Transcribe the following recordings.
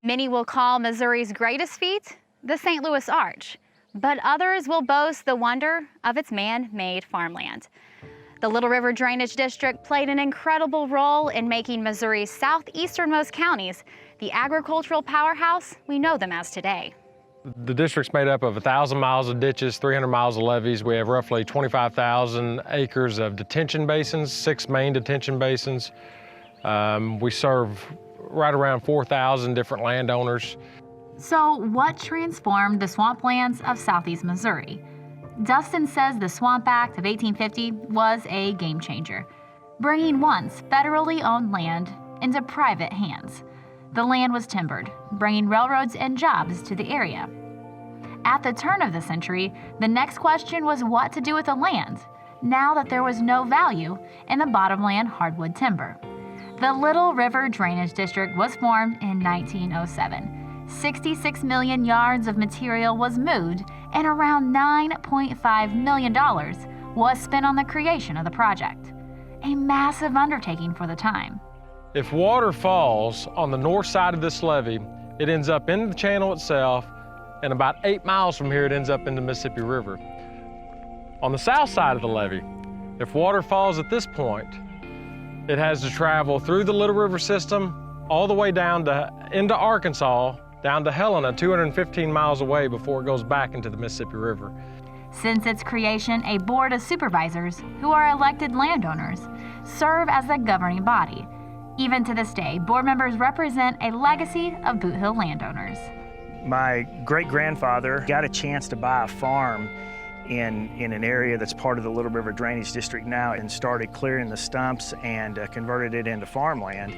Many will call Missouri's greatest feat the St. Louis Arch, but others will boast the wonder of its man-made farmland. The Little River Drainage District played an incredible role in making Missouri's southeasternmost counties the agricultural powerhouse we know them as today. The district's made up of 1,000 miles of ditches, 300 miles of levees. We have roughly 25,000 acres of detention basins, 6 main detention basins. We serve right around 4,000 different landowners. So what transformed the swamplands of southeast Missouri? Dustin says the Swamp Act of 1850 was a game changer, bringing once federally owned land into private hands. The land was timbered, bringing railroads and jobs to the area. At the turn of the century, the next question was what to do with the land, now that there was no value in the bottomland hardwood timber. The Little River Drainage District was formed in 1907. 66 million yards of material was moved, and around $9.5 million was spent on the creation of the project. A massive undertaking for the time. If water falls on the north side of this levee, it ends up in the channel itself, and about 8 miles from here, it ends up in the Mississippi River. On the south side of the levee, if water falls at this point, it has to travel through the Little River system all the way down into Arkansas, down to Helena, 215 miles away before it goes back into the Mississippi River. Since its creation, a board of supervisors, who are elected landowners, serve as the governing body. Even to this day, board members represent a legacy of Boot Hill landowners. My great-grandfather got a chance to buy a farm in an area that's part of the Little River Drainage District now and started clearing the stumps and converted it into farmland.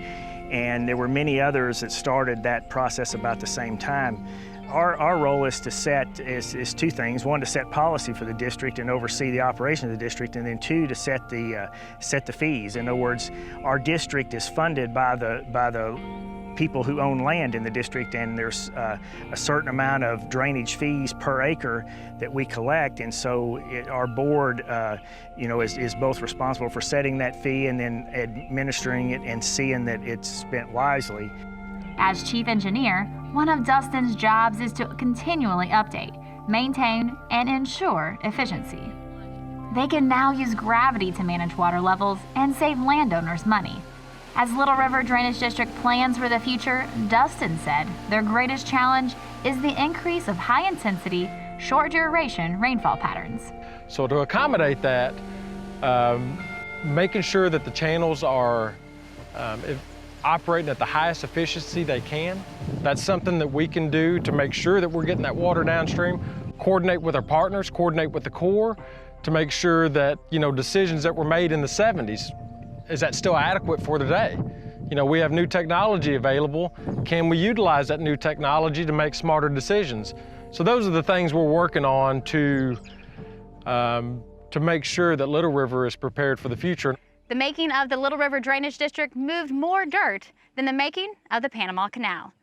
And there were many others that started that process about the same time. Our role is to is two things. One, to set policy for the district and oversee the operation of the district, and then two, to set the fees. In other words, our district is funded by the people who own land in the district, and there's a certain amount of drainage fees per acre that we collect, and so our board is both responsible for setting that fee and then administering it and seeing that it's spent wisely. As chief engineer, one of Dustin's jobs is to continually update, maintain, and ensure efficiency. They can now use gravity to manage water levels and save landowners money. As Little River Drainage District plans for the future, Dustin said their greatest challenge is the increase of high-intensity, short-duration rainfall patterns. So to accommodate that, making sure that the channels are operating at the highest efficiency they can, that's something that we can do to make sure that we're getting that water downstream, coordinate with our partners, coordinate with the Corps to make sure that, decisions that were made in the 70s, is that still adequate for today? We have new technology available. Can we utilize that new technology to make smarter decisions? So those are the things we're working on to make sure that Little River is prepared for the future. The making of the Little River Drainage District moved more dirt than the making of the Panama Canal.